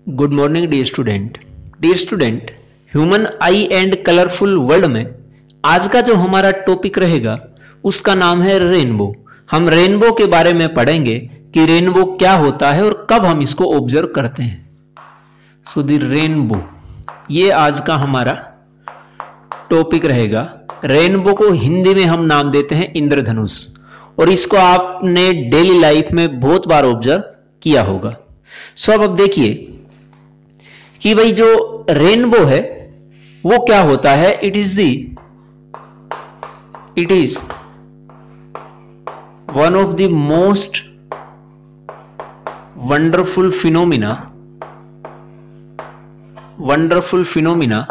Good morning dear student. Dear student, human eye and colourful world में आज का जो हमारा टॉपिक रहेगा उसका नाम है रेनबो। हम रेनबो के बारे में पढ़ेंगे कि रेनबो क्या होता है और कब हम इसको ऑब्जर्व करते हैं। सो द रेनबो, ये आज का हमारा टॉपिक रहेगा। रेनबो को हिंदी में हम नाम देते हैं इंद्रधनुष, और इसको आपने डेली लाइफ में बहुत बार ऑब्जर्व किया होगा। सो अब देखिए कि भाई जो रेनबो है वो क्या होता है। It is one of the most wonderful phenomena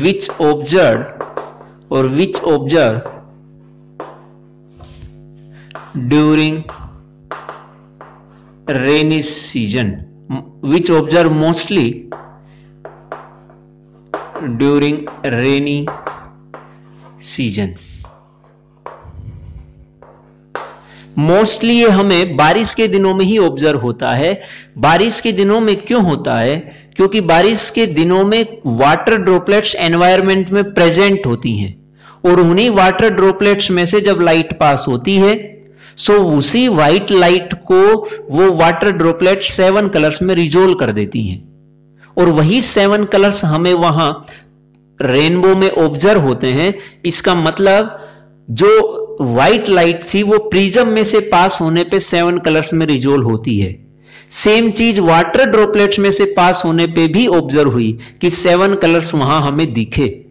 which observed during rainy season, which observed mostly during rainy season। Mostly ये हमें बारिश के दिनों में ही ऑब्जर्व होता है। बारिश के दिनों में क्यों होता है? क्योंकि बारिश के दिनों में वाटर ड्रॉपलेट्स एनवायरनमेंट में प्रेजेंट होती हैं, और उन्हीं वाटर ड्रॉपलेट्स में से जब लाइट पास होती है सो उसी व्हाइट लाइट को वो वाटर ड्रॉपलेट्स 7 कलर्स में रिजोल्व कर देती हैं, और वही 7 कलर्स हमें वहां रेनबो में ऑब्जर्व होते हैं। इसका मतलब जो व्हाइट लाइट थी वो प्रिज्म में से पास होने पे 7 कलर्स में रिजोल्व होती है। सेम चीज वाटर ड्रॉपलेट्स में से पास होने पे भी ऑब्जर्व हुई कि 7 कलर्स वहां हमें दिखे।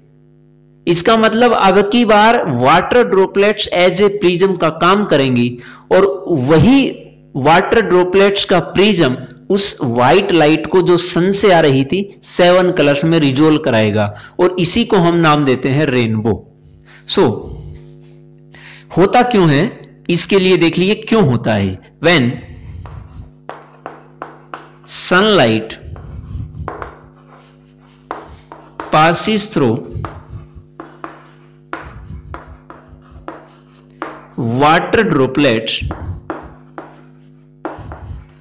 इसका मतलब अब की बार water droplets as a prism का काम करेंगी, और वही वाटर ड्रॉपलेट्स का प्रिज्म उस व्हाइट लाइट को जो सन से आ रही थी 7 कलर्स में रिजोल्व कराएगा, और इसी को हम नाम देते हैं रेनबो। सो होता क्यों है इसके लिए देख लीजिए क्यों होता है। When sunlight passes through water droplets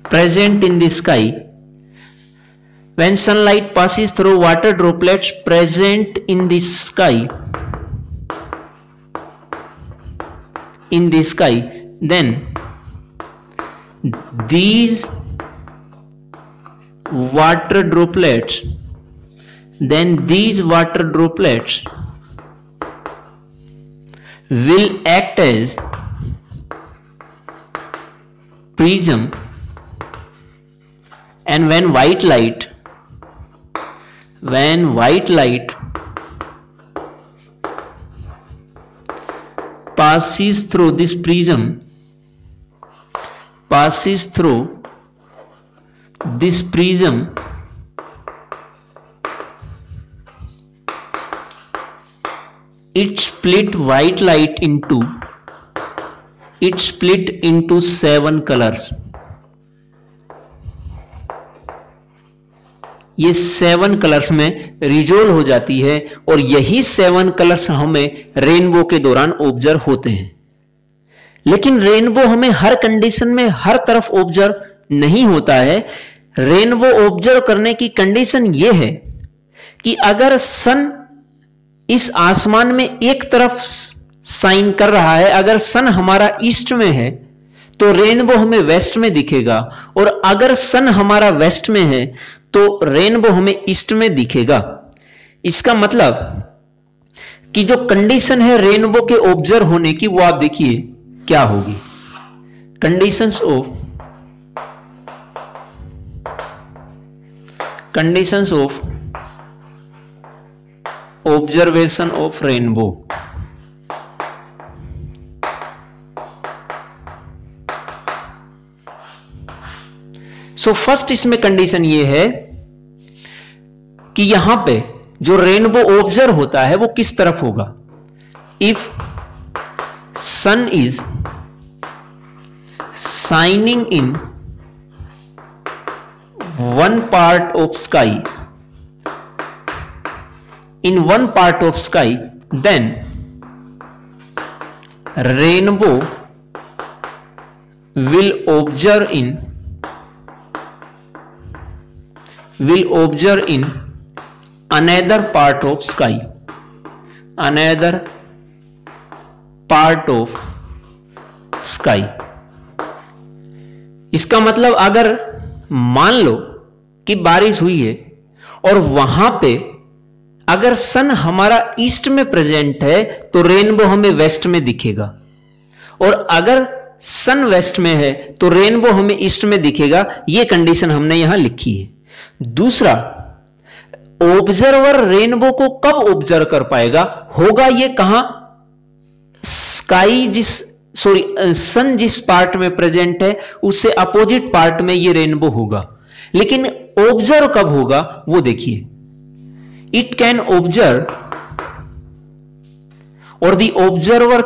present in the sky, when sunlight passes through water droplets present in the sky, then these water droplets will act as prism, and when white light passes through this prism, it split white light into 7 colors। ये 7 colours में resolve हो जाती है, और यही 7 colours हमें rainbow के दौरान ऑब्जर्व होते हैं। लेकिन रेनबो हमें हर कंडीशन में हर तरफ ऑब्जर्व नहीं होता है। रेनबो ऑब्जर्व करने की कंडीशन यह है कि अगर सन इस आसमान में एक तरफ साइन कर रहा है, अगर सन हमारा ईस्ट में है तो रेनबो हमें वेस्ट में दिखेगा, और अगर सन हमारा वेस्ट में है तो रेनबो हमें ईस्ट में दिखेगा। इसका मतलब कि जो कंडीशन है रेनबो के ऑब्जर्व होने की वो आप देखिए क्या होगी। Conditions of observation of rainbow. So first इसमें कंडीशन ये है कि यहां पे जो रेनबो ऑब्जर्व होता है वो किस तरफ होगा। If sun is shining in one part of sky, then rainbow will observe in another part of sky, another part of sky। इसका मतलब अगर मान लो कि बारिश हुई है और वहां पे अगर सन हमारा ईस्ट में प्रेजेंट है तो रेनबो हमें वेस्ट में दिखेगा, और अगर सन वेस्ट में है तो रेनबो हमें ईस्ट में दिखेगा। यह कंडीशन हमने यहां लिखी है। दूसरा, ऑब्जर्वर रेनबो को कब ऑब्जर्व कर पाएगा, होगा ये कहां, सन जिस पार्ट में प्रेजेंट है उससे अपोजिट पार्ट में ये रेनबो होगा। लेकिन ऑब्जर्व कब होगा वो देखिए, इट कैन ऑब्जर्व और the observer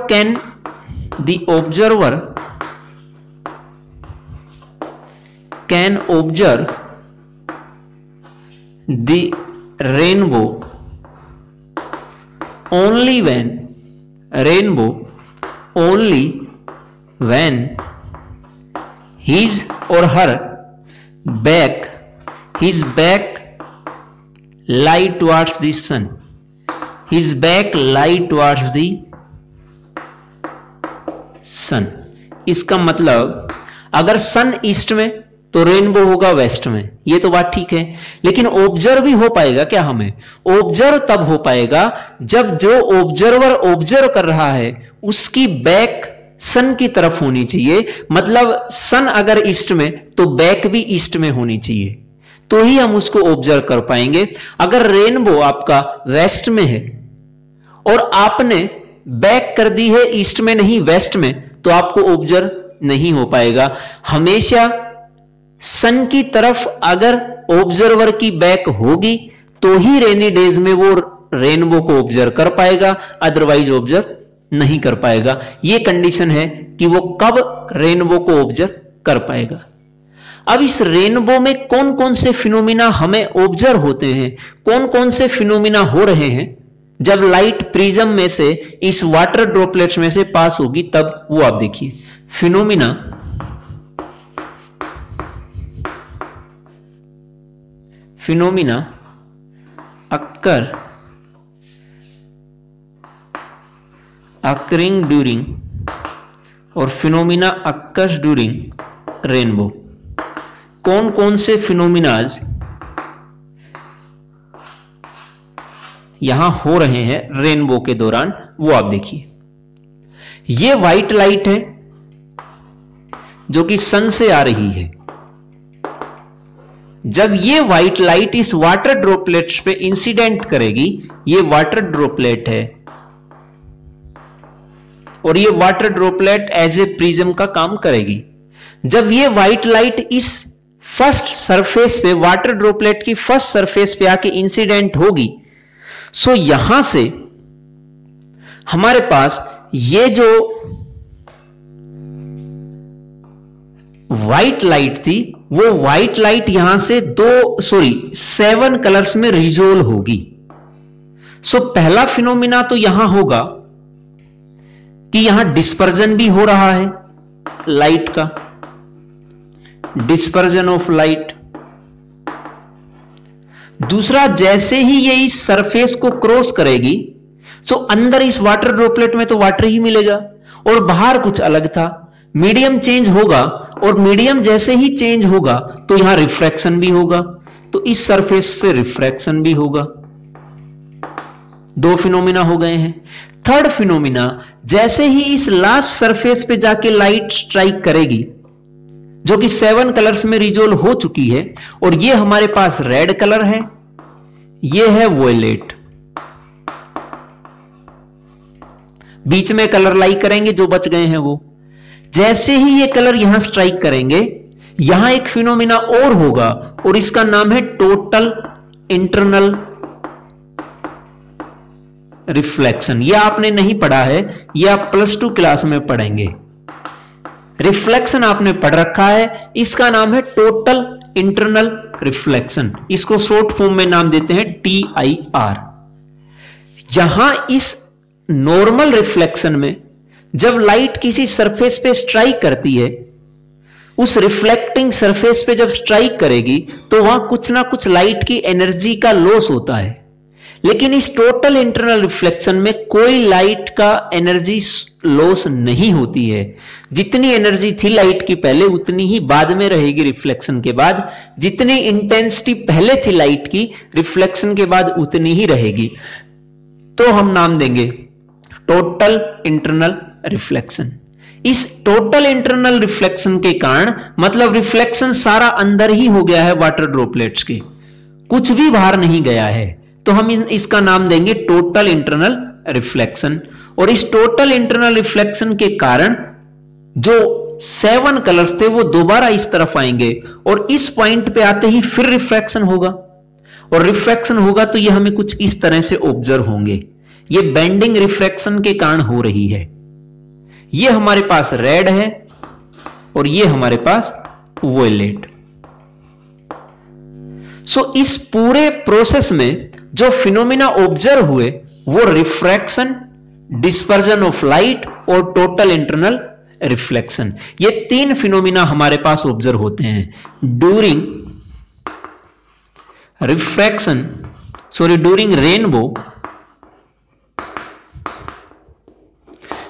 can observe the rainbow only when his or her back lie towards the sun, his back lie towards the sun। इसका मतलब अगर सन ईस्ट में तो रेनबो होगा वेस्ट में, ये तो बात ठीक है। लेकिन ऑब्जर्व भी हो पाएगा क्या, हमें ऑब्जर्व तब हो पाएगा जब जो ऑब्जर्वर ऑब्जर्व कर रहा है उसकी बैक सन की तरफ होनी चाहिए। मतलब सन अगर ईस्ट में तो बैक भी ईस्ट में होनी चाहिए, तो ही हम उसको ऑब्जर्व कर पाएंगे। अगर रेनबो आपका वेस्ट में है और आपने बैक कर दी है ईस्ट में नहीं वेस्ट में, तो आपको ऑब्जर्व नहीं हो पाएगा। हमेशा सन की तरफ अगर ऑब्जर्वर की बैक होगी तो ही रेनी डेज में वो रेनबो को ऑब्जर्व कर पाएगा, अदरवाइज ऑब्जर्व नहीं कर पाएगा। ये कंडीशन है कि वो कब रेनबो को ऑब्जर्व कर पाएगा। अब इस रेनबो में कौन कौन से फिनोमिना हमें ऑब्जर्व होते हैं, कौन कौन से फिनोमिना हो रहे हैं जब लाइट प्रिज्म में से इस वाटर ड्रॉपलेट्स में से पास होगी, तब वो आप देखिए। फिनोमिना occurring during और फिनोमिना occurs during रेनबो। कौन कौन से फिनोमिनाज यहां हो रहे हैं रेनबो के दौरान, वो आप देखिए। ये व्हाइट लाइट है जो कि सन से आ रही है। जब ये व्हाइट लाइट इस वाटर ड्रॉपलेट्स पे इंसिडेंट करेगी, ये वाटर ड्रॉपलेट है और ये water droplet as a prism का काम करेगी। जब ये व्हाइट लाइट इस फर्स्ट सरफेस पे, वाटर ड्रॉपलेट की फर्स्ट सरफेस पे आके इंसिडेंट होगी, सो यहां से हमारे पास ये जो व्हाइट लाइट थी, वो व्हाइट लाइट यहां से 7 कलर्स में रिजोल्व होगी। सो पहला फिनोमिना तो यहां होगा कि यहां डिस्पर्जन भी हो रहा है लाइट का, डिस्पर्जन ऑफ लाइट। दूसरा, जैसे ही ये इस सरफेस को क्रॉस करेगी, तो अंदर इस वाटर ड्रॉपलेट में तो वाटर ही मिलेगा और बाहर कुछ अलग था। मीडियम चेंज होगा और मीडियम जैसे ही चेंज होगा तो यहां रिफ्रैक्शन भी होगा, तो इस सरफेस पे रिफ्रैक्शन भी होगा। 2 फिनोमिना हो गए हैं। थर्ड फिनोमिना, जैसे ही इस लास्ट सरफेस पे जाके लाइट स्ट्राइक करेगी, जो कि 7 कलर्स में रिजोल्व हो चुकी है, और ये हमारे पास रेड कलर है, ये है वॉयलेट। बीच में कलर लाइक करेंगे, जो बच गए हैं वो। जैसे ही ये कलर यहां स्ट्राइक करेंगे, यहां एक फिनोमिना और होगा और इसका नाम है टोटल इंटरनल रिफ्लेक्शन। यह आपने नहीं पढ़ा है, यह आप +2 क्लास में पढ़ेंगे। रिफ्लेक्शन आपने पढ़ रखा है, इसका नाम है टोटल इंटरनल रिफ्लेक्शन। इसको शॉर्ट फॉर्म में नाम देते हैं TIR। यहां इस नॉर्मल रिफ्लेक्शन में जब लाइट किसी सरफेस पे स्ट्राइक करती है, उस रिफ्लेक्टिंग सरफेस पे जब स्ट्राइक करेगी तो वहां कुछ ना कुछ लाइट की एनर्जी का लॉस होता है, लेकिन इस टोटल इंटरनल रिफ्लेक्शन में कोई लाइट का एनर्जी लॉस नहीं होती है। जितनी एनर्जी थी लाइट की पहले उतनी ही बाद में रहेगी रिफ्लेक्शन के बाद, जितनी इंटेंसिटी पहले थी लाइट की रिफ्लेक्शन के बाद उतनी ही रहेगी। तो हम नाम देंगे टोटल इंटरनल रिफ्लेक्शन। इस टोटल इंटरनल रिफ्लेक्शन के कारण मतलब रिफ्लेक्शन सारा अंदर ही हो गया है वाटर ड्रॉपलेट्स के, कुछ भी बाहर नहीं गया है, तो हम इसका नाम देंगे टोटल इंटरनल रिफ्लेक्शन। और इस टोटल इंटरनल रिफ्लेक्शन के कारण जो 7 कलर्स थे वो दोबारा इस तरफ आएंगे और इस पॉइंट पे आते ही फिर रिफ्रैक्शन होगा, और रिफ्रैक्शन होगा तो ये हमें कुछ इस तरह से ऑब्जर्व होंगे। ये बेंडिंग रिफ्रैक्शन के कारण हो रही है। ये हमारे पास रेड है और ये हमारे पास वोयलेट। सो इस पूरे प्रोसेस में जो फिनोमिना ऑब्जर्व हुए वो रिफ्रैक्शन, डिस्पर्जन ऑफ लाइट और टोटल इंटरनल रिफ्लेक्शन, ये 3 फिनोमिना हमारे पास ऑब्जर्व होते हैं during refraction, during rainbow.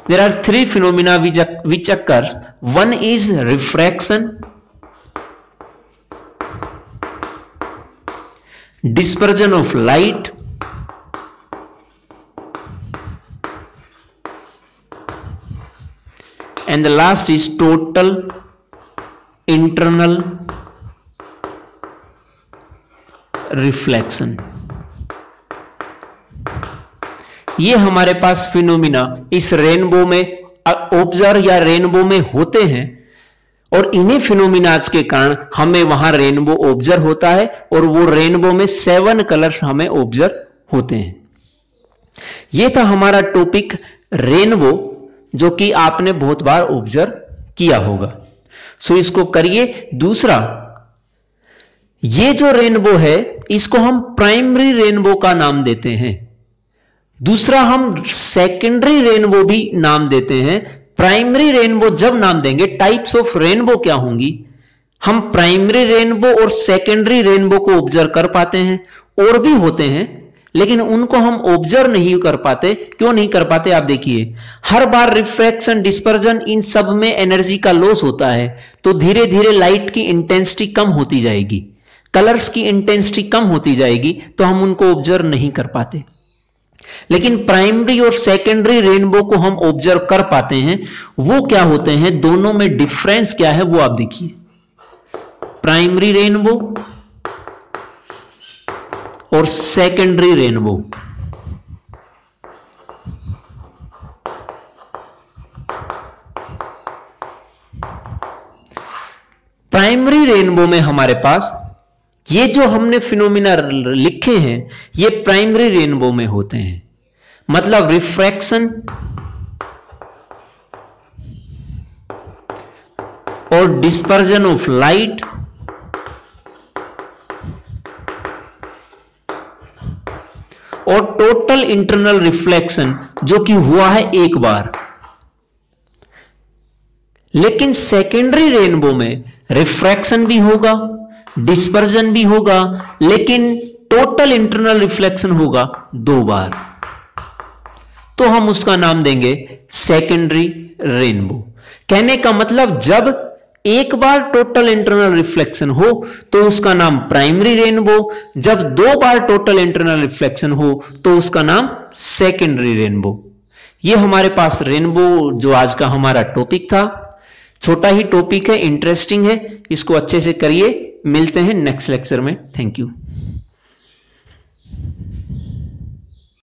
There are 3 phenomena which occurs. One is refraction, dispersion of light, and the last is total internal reflection. ये हमारे पास phenomena इस rainbow में observe या रेनबो में होते हैं, और इन्हीं फिनोमिनाज के कारण हमें वहां रेनबो ऑब्जर्व होता है और वो रेनबो में 7 कलर्स हमें ऑब्जर्व होते हैं। ये था हमारा टॉपिक रेनबो, जो कि आपने बहुत बार ऑब्जर्व किया होगा। सो इसको करिए। दूसरा, ये जो रेनबो है इसको हम प्राइमरी रेनबो का नाम देते हैं। दूसरा, हम सेकेंडरी रेनबो भी नाम देते हैं। प्राइमरी रेनबो जब नाम देंगे, टाइप्स ऑफ रेनबो क्या होंगी, हम प्राइमरी रेनबो और सेकेंडरी रेनबो को ऑब्जर्व कर पाते हैं। और भी होते हैं लेकिन उनको हम ऑब्जर्व नहीं कर पाते। क्यों नहीं कर पाते, आप देखिए, हर बार रिफ्रैक्शन, डिस्पर्जन, इन सब में एनर्जी का लॉस होता है, तो धीरे धीरे लाइट की इंटेंसिटी कम होती जाएगी, कलर्स की इंटेंसिटी कम होती जाएगी, तो हम उनको ऑब्जर्व नहीं कर पाते। लेकिन प्राइमरी और सेकेंडरी रेनबो को हम ऑब्जर्व कर पाते हैं। वो क्या होते हैं, दोनों में डिफरेंस क्या है वो आप देखिए। प्राइमरी रेनबो और सेकेंडरी रेनबो, प्राइमरी रेनबो में हमारे पास ये जो हमने फिनोमिना लिखे हैं ये प्राइमरी रेनबो में होते हैं। मतलब रिफ्रैक्शन और डिस्पर्जन ऑफ लाइट और टोटल इंटरनल रिफ्लेक्शन, जो कि हुआ है एक बार। लेकिन सेकेंडरी रेनबो में रिफ्रैक्शन भी होगा, डिस्पर्जन भी होगा, लेकिन टोटल इंटरनल रिफ्लेक्शन होगा 2 बार। तो हम उसका नाम देंगे सेकेंडरी रेनबो। कहने का मतलब जब एक बार टोटल इंटरनल रिफ्लेक्शन हो तो उसका नाम प्राइमरी रेनबो, जब 2 बार टोटल इंटरनल रिफ्लेक्शन हो तो उसका नाम सेकेंडरी रेनबो। ये हमारे पास रेनबो जो आज का हमारा टॉपिक था, छोटा ही टॉपिक है, इंटरेस्टिंग है, इसको अच्छे से करिए। मिलते हैं नेक्स्ट लेक्चर में। Thank you.